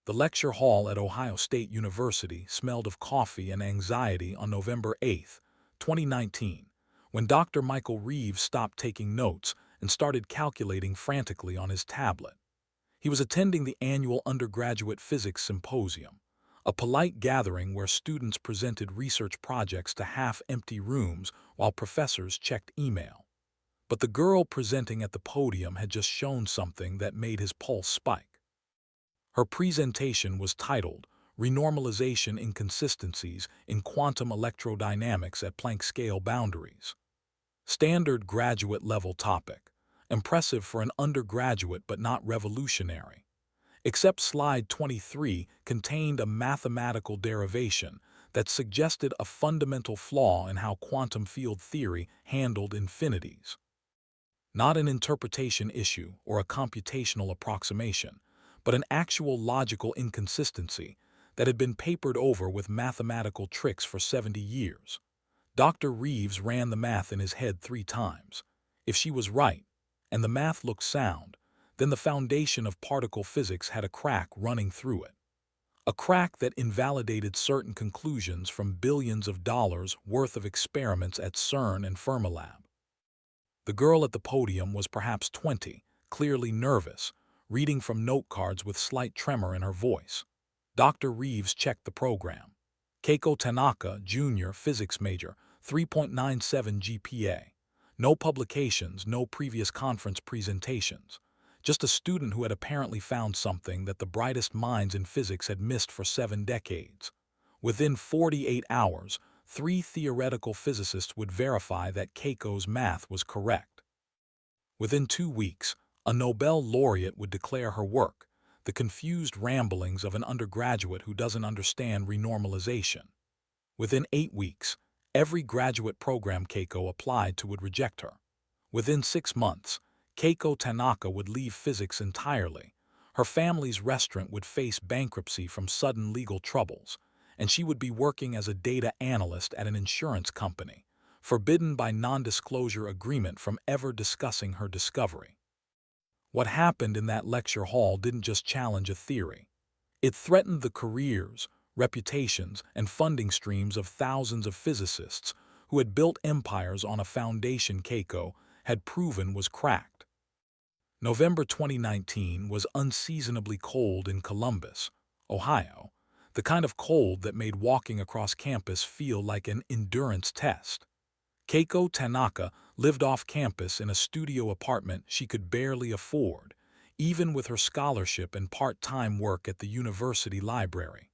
The lecture hall at Ohio State University smelled of coffee and anxiety on November 8, 2019, when Dr. Michael Reeves stopped taking notes and started calculating frantically on his tablet. He was attending the annual undergraduate physics symposium, a polite gathering where students presented research projects to half-empty rooms while professors checked email. But the girl presenting at the podium had just shown something that made his pulse spike. Her presentation was titled Renormalization Inconsistencies in Quantum Electrodynamics at Planck Scale Boundaries. Standard graduate-level topic. Impressive for an undergraduate but not revolutionary. Except slide 23 contained a mathematical derivation that suggested a fundamental flaw in how quantum field theory handled infinities. Not an interpretation issue or a computational approximation, but an actual logical inconsistency that had been papered over with mathematical tricks for 70 years. Dr. Reeves ran the math in his head 3 times. If she was right, and the math looked sound, then the foundation of particle physics had a crack running through it. A crack that invalidated certain conclusions from billions of dollars worth of experiments at CERN and Fermilab. The girl at the podium was perhaps 20, clearly nervous, reading from note cards with slight tremor in her voice. Dr. Reeves checked the program. Keiko Tanaka, Jr., physics major, 3.97 GPA. No publications, no previous conference presentations. Just a student who had apparently found something that the brightest minds in physics had missed for 7 decades. Within 48 hours, 3 theoretical physicists would verify that Keiko's math was correct. Within 2 weeks, a Nobel laureate would declare her work, the confused ramblings of an undergraduate who doesn't understand renormalization. Within 8 weeks, every graduate program Keiko applied to would reject her. Within 6 months, Keiko Tanaka would leave physics entirely. Her family's restaurant would face bankruptcy from sudden legal troubles, and she would be working as a data analyst at an insurance company, forbidden by non-disclosure agreement from ever discussing her discovery. What happened in that lecture hall didn't just challenge a theory. It threatened the careers, reputations, and funding streams of thousands of physicists who had built empires on a foundation Keiko had proven was cracked. November 2019 was unseasonably cold in Columbus, Ohio, the kind of cold that made walking across campus feel like an endurance test. Keiko Tanaka lived off campus in a studio apartment she could barely afford, even with her scholarship and part-time work at the university library.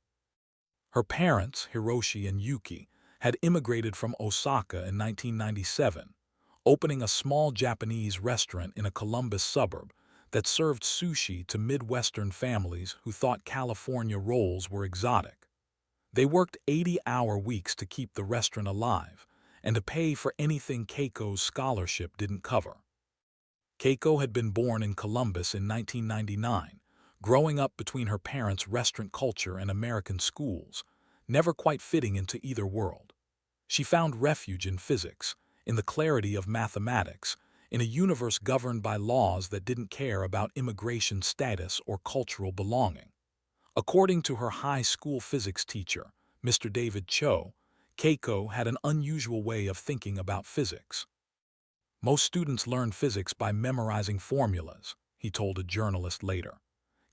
Her parents, Hiroshi and Yuki, had immigrated from Osaka in 1997, opening a small Japanese restaurant in a Columbus suburb that served sushi to Midwestern families who thought California rolls were exotic. They worked 80-hour weeks to keep the restaurant alive and to pay for anything Keiko's scholarship didn't cover. Keiko had been born in Columbus in 1999, growing up between her parents' restaurant culture and American schools, never quite fitting into either world. She found refuge in physics, in the clarity of mathematics, in a universe governed by laws that didn't care about immigration status or cultural belonging. According to her high school physics teacher, Mr. David Cho, Keiko had an unusual way of thinking about physics. Most students learn physics by memorizing formulas, he told a journalist later.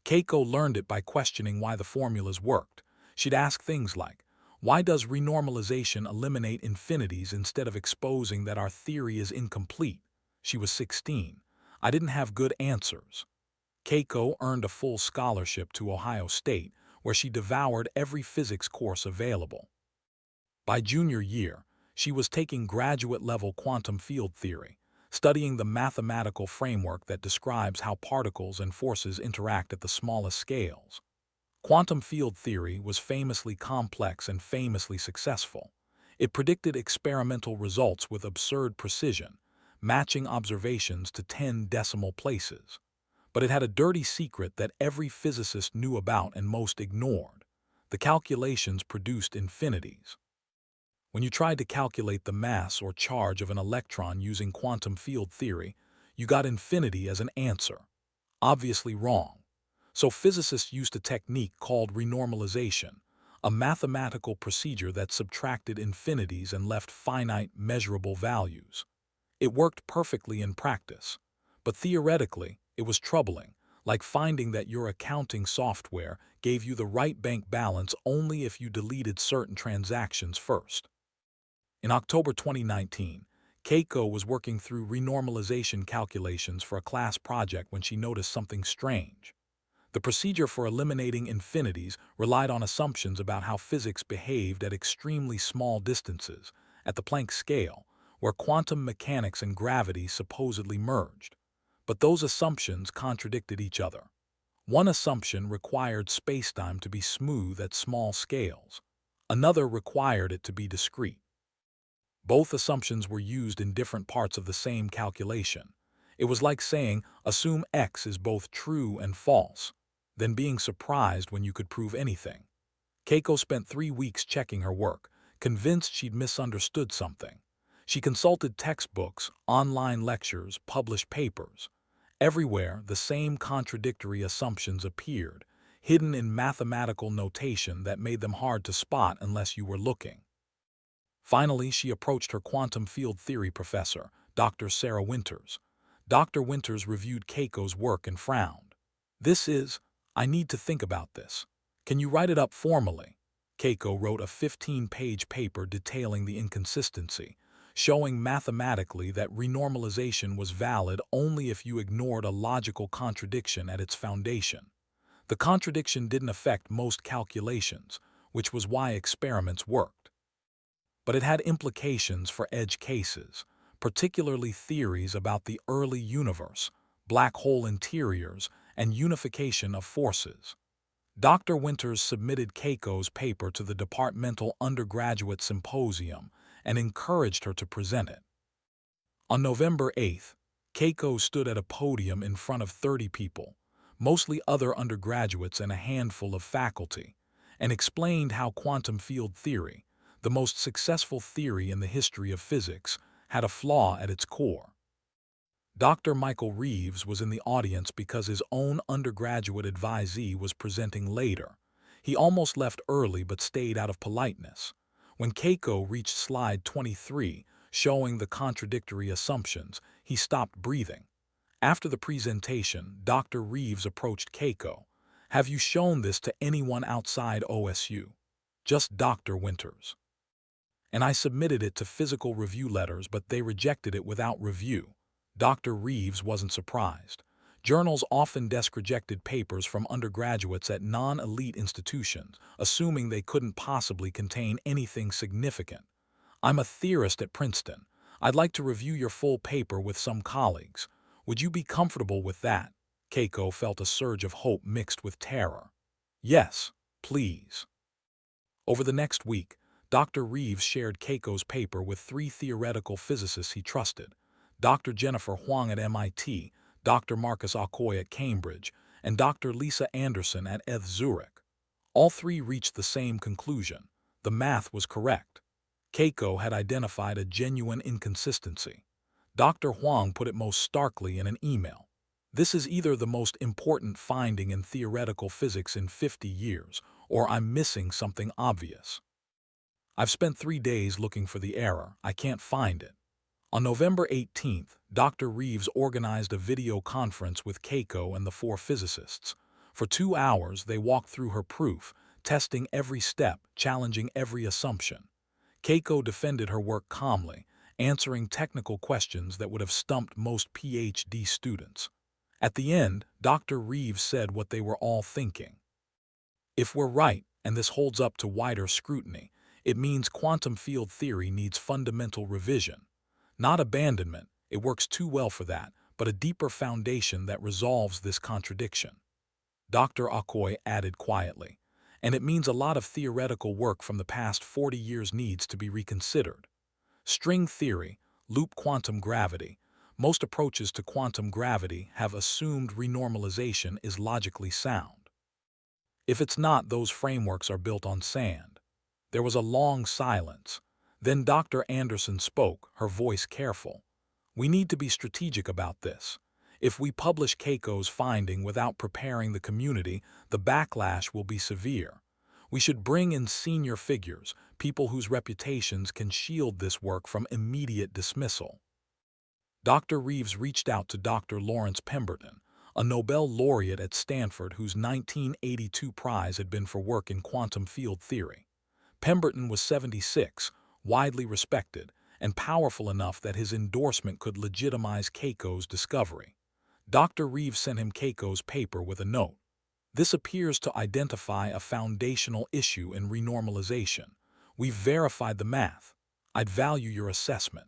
Keiko learned it by questioning why the formulas worked. She'd ask things like, why does renormalization eliminate infinities instead of exposing that our theory is incomplete? She was 16. I didn't have good answers. Keiko earned a full scholarship to Ohio State, where she devoured every physics course available. By junior year, she was taking graduate-level quantum field theory, studying the mathematical framework that describes how particles and forces interact at the smallest scales. Quantum field theory was famously complex and famously successful. It predicted experimental results with absurd precision, matching observations to 10 decimal places. But it had a dirty secret that every physicist knew about and most ignored. The calculations produced infinities. When you tried to calculate the mass or charge of an electron using quantum field theory, you got infinity as an answer. Obviously wrong. So physicists used a technique called renormalization, a mathematical procedure that subtracted infinities and left finite, measurable values. It worked perfectly in practice, but theoretically, it was troubling, like finding that your accounting software gave you the right bank balance only if you deleted certain transactions first. In October 2019, Keiko was working through renormalization calculations for a class project when she noticed something strange. The procedure for eliminating infinities relied on assumptions about how physics behaved at extremely small distances, at the Planck scale, where quantum mechanics and gravity supposedly merged. But those assumptions contradicted each other. One assumption required spacetime to be smooth at small scales. Another required it to be discrete. Both assumptions were used in different parts of the same calculation. It was like saying, assume X is both true and false, then being surprised when you could prove anything. Keiko spent 3 weeks checking her work, convinced she'd misunderstood something. She consulted textbooks, online lectures, published papers. Everywhere, the same contradictory assumptions appeared, hidden in mathematical notation that made them hard to spot unless you were looking. Finally, she approached her quantum field theory professor, Dr. Sarah Winters. Dr. Winters reviewed Keiko's work and frowned. I need to think about this. Can you write it up formally? Keiko wrote a 15-page paper detailing the inconsistency, showing mathematically that renormalization was valid only if you ignored a logical contradiction at its foundation. The contradiction didn't affect most calculations, which was why experiments worked. But it had implications for edge cases, particularly theories about the early universe, black hole interiors, and unification of forces. Dr. Winters submitted Keiko's paper to the departmental undergraduate symposium and encouraged her to present it. On November 8th, Keiko stood at a podium in front of 30 people, mostly other undergraduates and a handful of faculty, and explained how quantum field theory, the most successful theory in the history of physics, had a flaw at its core. Dr. Michael Reeves was in the audience because his own undergraduate advisee was presenting later. He almost left early but stayed out of politeness. When Keiko reached slide 23, showing the contradictory assumptions, he stopped breathing. After the presentation, Dr. Reeves approached Keiko. "Have you shown this to anyone outside OSU?" "Just Dr. Winters. And I submitted it to physical review letters, but they rejected it without review." Dr. Reeves wasn't surprised. Journals often desk-rejected papers from undergraduates at non-elite institutions, assuming they couldn't possibly contain anything significant. "I'm a theorist at Princeton. I'd like to review your full paper with some colleagues. Would you be comfortable with that?" Keiko felt a surge of hope mixed with terror. "Yes, please." Over the next week, Dr. Reeves shared Keiko's paper with 3 theoretical physicists he trusted: Dr. Jennifer Huang at MIT, Dr. Marcus Aucoy at Cambridge, and Dr. Lisa Anderson at ETH Zurich. All 3 reached the same conclusion: the math was correct. Keiko had identified a genuine inconsistency. Dr. Huang put it most starkly in an email. "This is either the most important finding in theoretical physics in 50 years, or I'm missing something obvious. I've spent 3 days looking for the error. I can't find it." On November 18th, Dr. Reeves organized a video conference with Keiko and the 4 physicists. For 2 hours, they walked through her proof, testing every step, challenging every assumption. Keiko defended her work calmly, answering technical questions that would have stumped most PhD students. At the end, Dr. Reeves said what they were all thinking: "If we're right, and this holds up to wider scrutiny, it means quantum field theory needs fundamental revision. Not abandonment, it works too well for that, but a deeper foundation that resolves this contradiction." Dr. Aucoy added quietly, "And it means a lot of theoretical work from the past 40 years needs to be reconsidered. String theory, loop quantum gravity, most approaches to quantum gravity have assumed renormalization is logically sound. If it's not, those frameworks are built on sand." There was a long silence. Then Dr. Anderson spoke, her voice careful. "We need to be strategic about this. If we publish Keiko's finding without preparing the community, the backlash will be severe. We should bring in senior figures, people whose reputations can shield this work from immediate dismissal. Dr. Reeves reached out to Dr. Lawrence Pemberton, a Nobel laureate at Stanford whose 1982 prize had been for work in quantum field theory. Pemberton was 76, widely respected, and powerful enough that his endorsement could legitimize Keiko's discovery. Dr. Reeves sent him Keiko's paper with a note. This appears to identify a foundational issue in renormalization. We've verified the math. I'd value your assessment.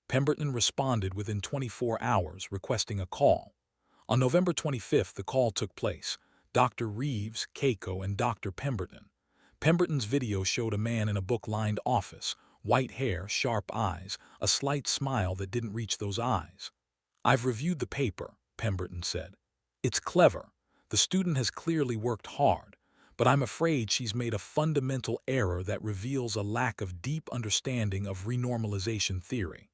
Pemberton responded within 24 hours, requesting a call. On November 25th, the call took place. Dr. Reeves, Keiko, and Dr. Pemberton. Pemberton's video showed a man in a book-lined office, white hair, sharp eyes, a slight smile that didn't reach those eyes. "I've reviewed the paper," Pemberton said. "It's clever. The student has clearly worked hard, but I'm afraid she's made a fundamental error that reveals a lack of deep understanding of renormalization theory."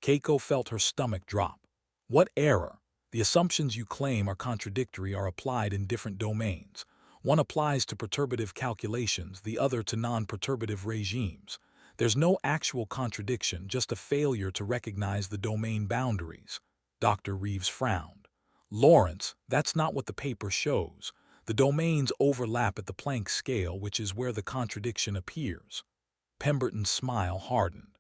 Keiko felt her stomach drop. "What error? The assumptions you claim are contradictory are applied in different domains. One applies to perturbative calculations, the other to non-perturbative regimes. There's no actual contradiction, just a failure to recognize the domain boundaries." Dr. Reeves frowned. "Lawrence, that's not what the paper shows. The domains overlap at the Planck scale, which is where the contradiction appears." Pemberton's smile hardened.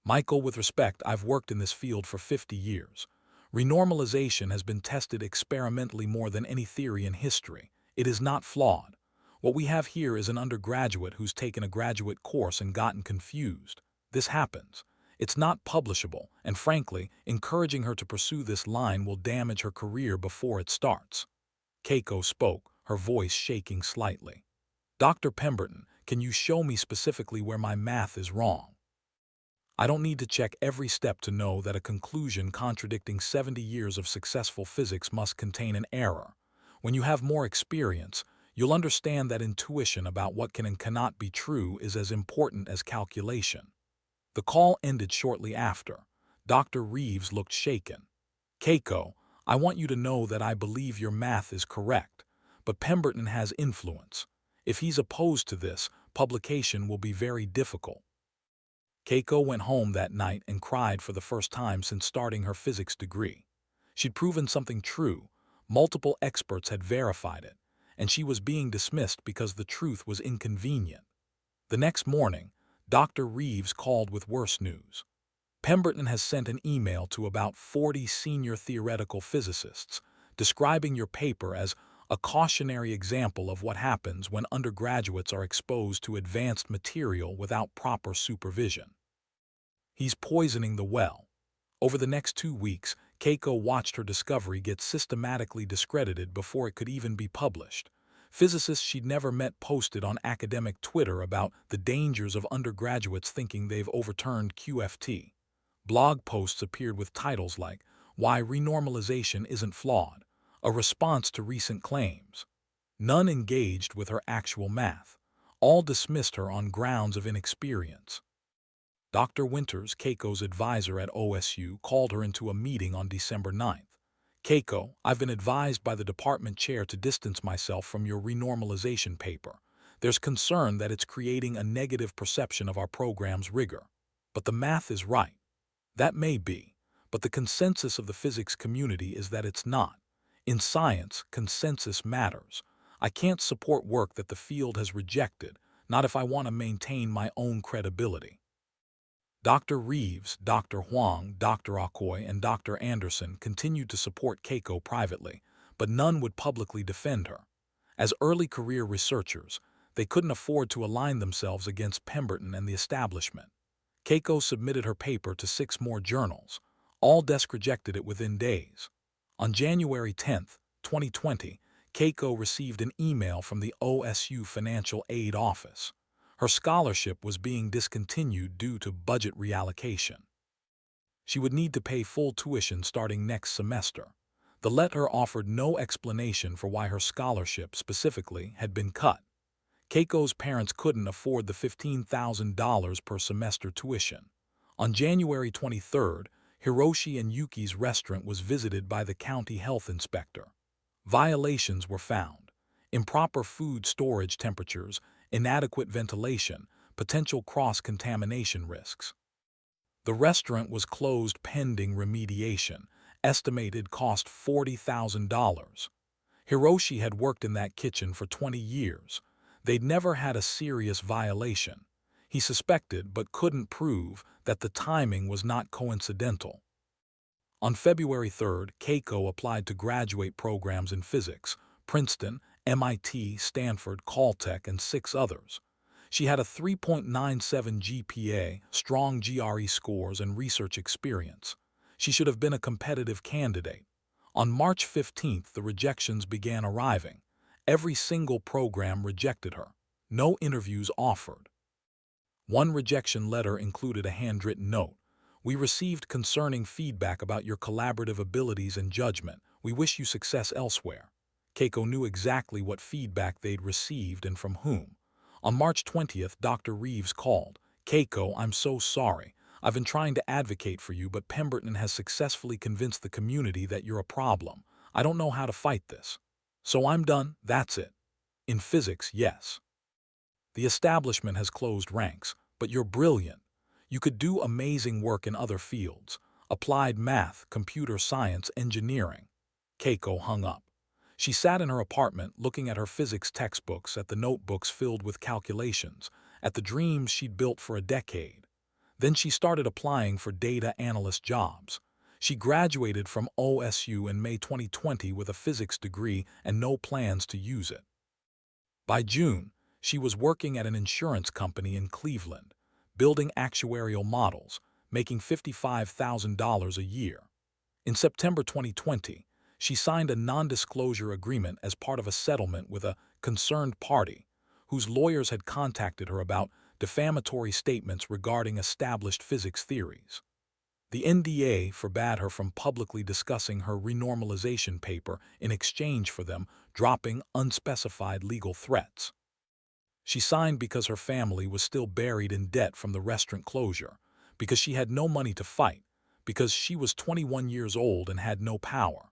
"Michael, with respect, I've worked in this field for 50 years. Renormalization has been tested experimentally more than any theory in history. It is not flawed. What we have here is an undergraduate who's taken a graduate course and gotten confused. This happens. It's not publishable, and frankly, encouraging her to pursue this line will damage her career before it starts." Keiko spoke, her voice shaking slightly. "Dr. Pemberton, can you show me specifically where my math is wrong? I don't need to check every step to know that a conclusion contradicting 70 years of successful physics must contain an error. When you have more experience, you'll understand that intuition about what can and cannot be true is as important as calculation." The call ended shortly after. Dr. Reeves looked shaken. "Keiko, I want you to know that I believe your math is correct, but Pemberton has influence. If he's opposed to this, publication will be very difficult." Keiko went home that night and cried for the first time since starting her physics degree. She'd proven something true. Multiple experts had verified it, and she was being dismissed because the truth was inconvenient. The next morning, Dr. Reeves called with worse news. "Pemberton has sent an email to about 40 senior theoretical physicists, describing your paper as a cautionary example of what happens when undergraduates are exposed to advanced material without proper supervision. He's poisoning the well." Over the next 2 weeks, Keiko watched her discovery get systematically discredited before it could even be published. Physicists she'd never met posted on academic Twitter about the dangers of undergraduates thinking they've overturned QFT. Blog posts appeared with titles like "Why Renormalization Isn't Flawed," a response to recent claims. None engaged with her actual math. All dismissed her on grounds of inexperience. Dr. Winters, Keiko's advisor at OSU, called her into a meeting on December 9th. "Keiko, I've been advised by the department chair to distance myself from your renormalization paper. There's concern that it's creating a negative perception of our program's rigor. But the math is right." "That may be, but the consensus of the physics community is that it's not. In science, consensus matters. I can't support work that the field has rejected, not if I want to maintain my own credibility." Dr. Reeves, Dr. Huang, Dr. Okoy, and Dr. Anderson continued to support Keiko privately, but none would publicly defend her. As early career researchers, they couldn't afford to align themselves against Pemberton and the establishment. Keiko submitted her paper to 6 more journals. All desk rejected it within days. On January 10, 2020, Keiko received an email from the OSU Financial Aid Office. Her scholarship was being discontinued due to budget reallocation. She would need to pay full tuition starting next semester. The letter offered no explanation for why her scholarship specifically had been cut. Keiko's parents couldn't afford the $15,000 per semester tuition. On January 23rd, Hiroshi and Yuki's restaurant was visited by the county health inspector. Violations were found: improper food storage temperatures, inadequate ventilation, potential cross-contamination risks. The restaurant was closed pending remediation, estimated cost $40,000. Hiroshi had worked in that kitchen for 20 years. They'd never had a serious violation. He suspected but couldn't prove that the timing was not coincidental. On February 3rd, Keiko applied to graduate programs in physics, Princeton, MIT, Stanford, Caltech, and 6 others. She had a 3.97 GPA, strong GRE scores, and research experience. She should have been a competitive candidate. On March 15th, the rejections began arriving. Every single program rejected her. No interviews offered. One rejection letter included a handwritten note. "We received concerning feedback about your collaborative abilities and judgment. We wish you success elsewhere." Keiko knew exactly what feedback they'd received and from whom. On March 20th, Dr. Reeves called. "Keiko, I'm so sorry. I've been trying to advocate for you, but Pemberton has successfully convinced the community that you're a problem. I don't know how to fight this. So I'm done, that's it." In physics, yes. The establishment has closed ranks, but you're brilliant. You could do amazing work in other fields: applied math, computer science, engineering. Keiko hung up. She sat in her apartment looking at her physics textbooks, at the notebooks filled with calculations, at the dreams she'd built for a decade. Then she started applying for data analyst jobs. She graduated from OSU in May 2020 with a physics degree and no plans to use it. By June, she was working at an insurance company in Cleveland, building actuarial models, making $55,000 a year. In September 2020, she signed a non-disclosure agreement as part of a settlement with a concerned party whose lawyers had contacted her about defamatory statements regarding established physics theories. The NDA forbade her from publicly discussing her renormalization paper in exchange for them dropping unspecified legal threats. She signed because her family was still buried in debt from the restaurant closure, because she had no money to fight, because she was 21 years old and had no power.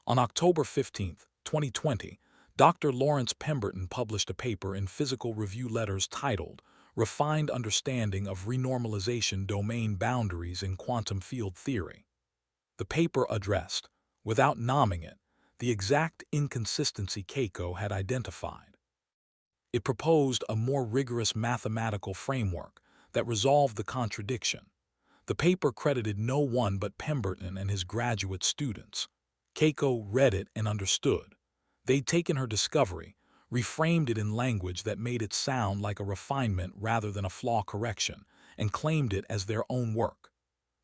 On October 15, 2020, Dr. Lawrence Pemberton published a paper in Physical Review Letters titled "Refined Understanding of Renormalization Domain Boundaries in Quantum Field Theory." The paper addressed, without nomming it, the exact inconsistency Keiko had identified. It proposed a more rigorous mathematical framework that resolved the contradiction. The paper credited no one but Pemberton and his graduate students. Keiko read it and understood. They'd taken her discovery, reframed it in language that made it sound like a refinement rather than a flaw correction, and claimed it as their own work.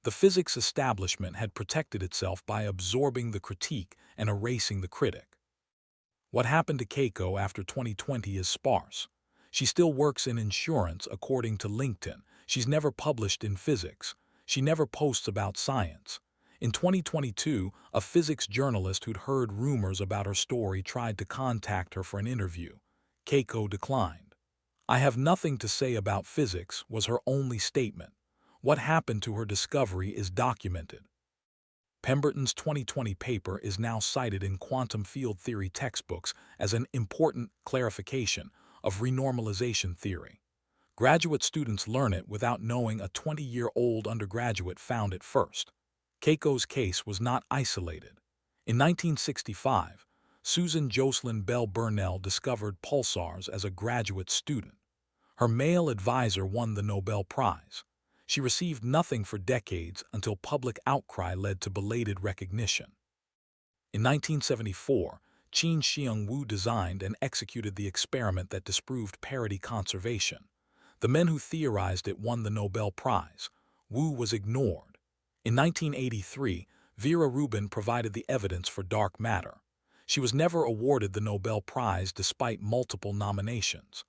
The physics establishment had protected itself by absorbing the critique and erasing the critic. What happened to Keiko after 2020 is sparse. She still works in insurance, according to LinkedIn. She's never published in physics. She never posts about science. In 2022, a physics journalist who'd heard rumors about her story tried to contact her for an interview. Keiko declined. "I have nothing to say about physics," was her only statement. What happened to her discovery is documented. Pemberton's 2020 paper is now cited in quantum field theory textbooks as an important clarification of renormalization theory. Graduate students learn it without knowing a 20-year-old undergraduate found it first. Keiko's case was not isolated. In 1965, Susan Jocelyn Bell Burnell discovered pulsars as a graduate student. Her male advisor won the Nobel Prize. She received nothing for decades until public outcry led to belated recognition. In 1974, Qin-Xiang Wu designed and executed the experiment that disproved parity conservation. The men who theorized it won the Nobel Prize. Wu was ignored. In 1983, Vera Rubin provided the evidence for dark matter. She was never awarded the Nobel Prize despite multiple nominations.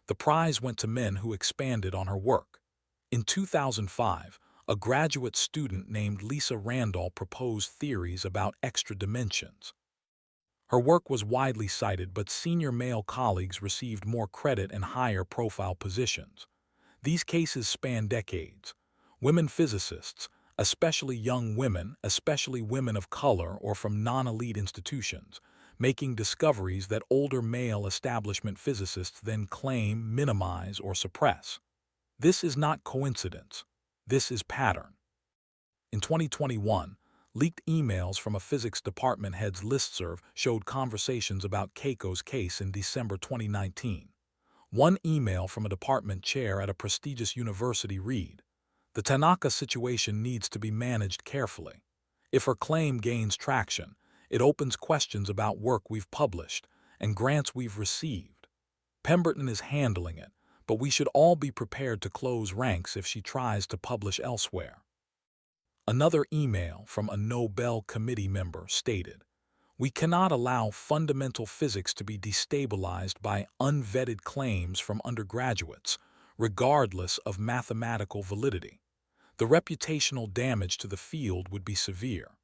The prize went to men who expanded on her work. In 2005, a graduate student named Lisa Randall proposed theories about extra dimensions. Her work was widely cited, but senior male colleagues received more credit and higher profile positions. These cases span decades. Women physicists, especially young women, especially women of color or from non-elite institutions, making discoveries that older male establishment physicists then claim, minimize, or suppress. This is not coincidence. This is pattern. In 2021, leaked emails from a physics department head's listserv showed conversations about Keiko's case in December 2019. One email from a department chair at a prestigious university read, "The Tanaka situation needs to be managed carefully. If her claim gains traction, it opens questions about work we've published and grants we've received. Pemberton is handling it, but we should all be prepared to close ranks if she tries to publish elsewhere." Another email from a Nobel Committee member stated, "We cannot allow fundamental physics to be destabilized by unvetted claims from undergraduates, regardless of mathematical validity. The reputational damage to the field would be severe."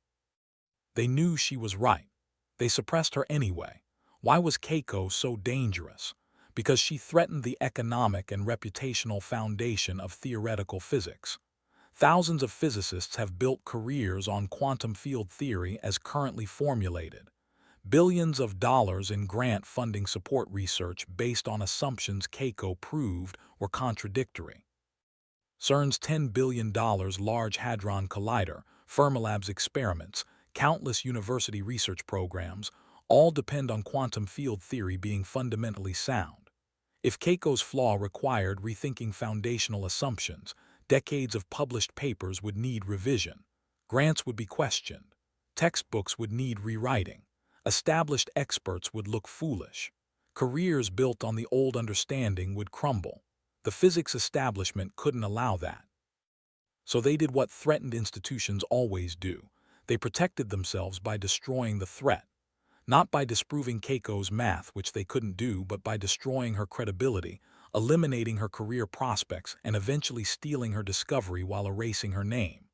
They knew she was right. They suppressed her anyway. Why was Keiko so dangerous? Because she threatened the economic and reputational foundation of theoretical physics. Thousands of physicists have built careers on quantum field theory as currently formulated. Billions of dollars in grant funding support research based on assumptions Keiko proved were contradictory. CERN's $10 billion Large Hadron Collider, Fermilab's experiments, countless university research programs, all depend on quantum field theory being fundamentally sound. If Keiko's flaw required rethinking foundational assumptions, decades of published papers would need revision. Grants would be questioned. Textbooks would need rewriting. Established experts would look foolish. Careers built on the old understanding would crumble. The physics establishment couldn't allow that. So they did what threatened institutions always do. They protected themselves by destroying the threat. Not by disproving Keiko's math, which they couldn't do, but by destroying her credibility, eliminating her career prospects, and eventually stealing her discovery while erasing her name.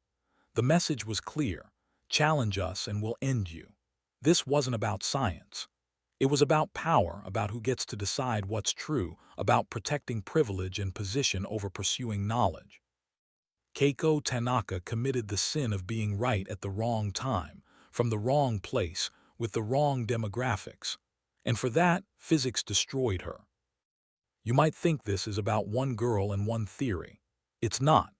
The message was clear: challenge us and we'll end you. This wasn't about science. It was about power, about who gets to decide what's true, about protecting privilege and position over pursuing knowledge. Keiko Tanaka committed the sin of being right at the wrong time, from the wrong place, with the wrong demographics. And for that, physics destroyed her. You might think this is about one girl and one theory. It's not.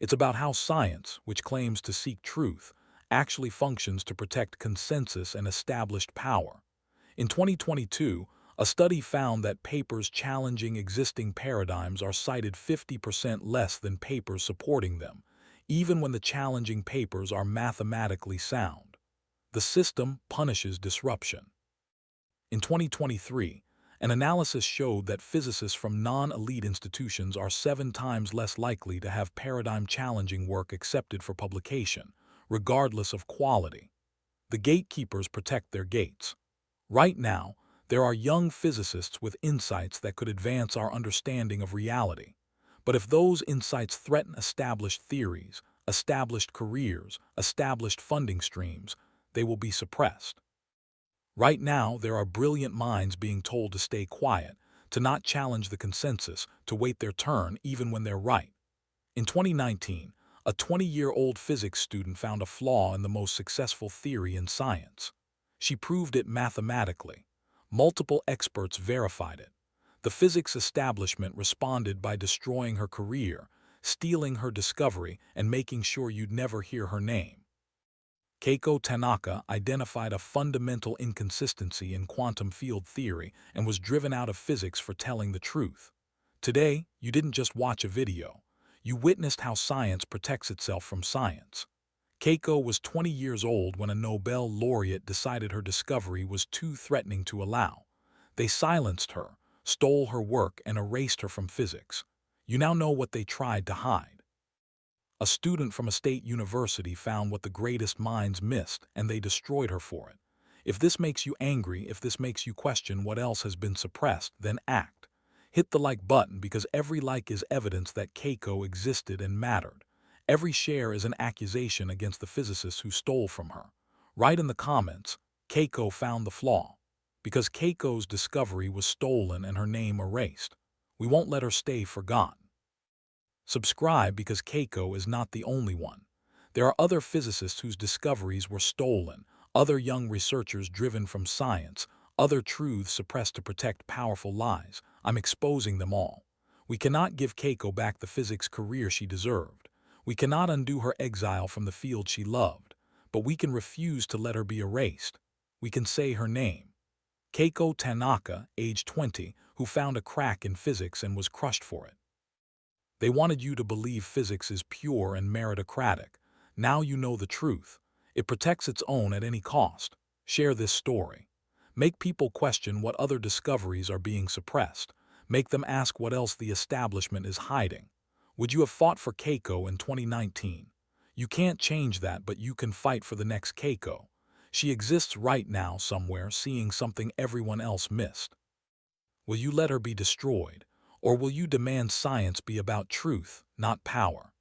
It's about how science, which claims to seek truth, actually functions to protect consensus and established power. In 2022, a study found that papers challenging existing paradigms are cited 50% less than papers supporting them, even when the challenging papers are mathematically sound. The system punishes disruption. In 2023, an analysis showed that physicists from non-elite institutions are 7 times less likely to have paradigm-challenging work accepted for publication, regardless of quality. The gatekeepers protect their gates. Right now, there are young physicists with insights that could advance our understanding of reality. But if those insights threaten established theories, established careers, established funding streams, they will be suppressed. Right now, there are brilliant minds being told to stay quiet, to not challenge the consensus, to wait their turn even when they're right. In 2019, a 20-year-old physics student found a flaw in the most successful theory in science. She proved it mathematically. Multiple experts verified it. The physics establishment responded by destroying her career, stealing her discovery, and making sure you'd never hear her name. Keiko Tanaka identified a fundamental inconsistency in quantum field theory and was driven out of physics for telling the truth. Today, you didn't just watch a video. You witnessed how science protects itself from science. Keiko was 20 years old when a Nobel laureate decided her discovery was too threatening to allow. They silenced her, stole her work, and erased her from physics. You now know what they tried to hide. A student from a state university found what the greatest minds missed, and they destroyed her for it. If this makes you angry, if this makes you question what else has been suppressed, then act. Hit the like button, because every like is evidence that Keiko existed and mattered. Every share is an accusation against the physicists who stole from her. Write in the comments, "Keiko found the flaw," because Keiko's discovery was stolen and her name erased. We won't let her stay forgotten. Subscribe, because Keiko is not the only one. There are other physicists whose discoveries were stolen, other young researchers driven from science, other truths suppressed to protect powerful lies. I'm exposing them all. We cannot give Keiko back the physics career she deserved. We cannot undo her exile from the field she loved, but we can refuse to let her be erased. We can say her name. Keiko Tanaka, age 20, who found a crack in physics and was crushed for it. They wanted you to believe physics is pure and meritocratic. Now you know the truth. It protects its own at any cost. Share this story. Make people question what other discoveries are being suppressed. Make them ask what else the establishment is hiding. Would you have fought for Keiko in 2019? You can't change that, but you can fight for the next Keiko. She exists right now somewhere, seeing something everyone else missed. Will you let her be destroyed, or will you demand science be about truth, not power?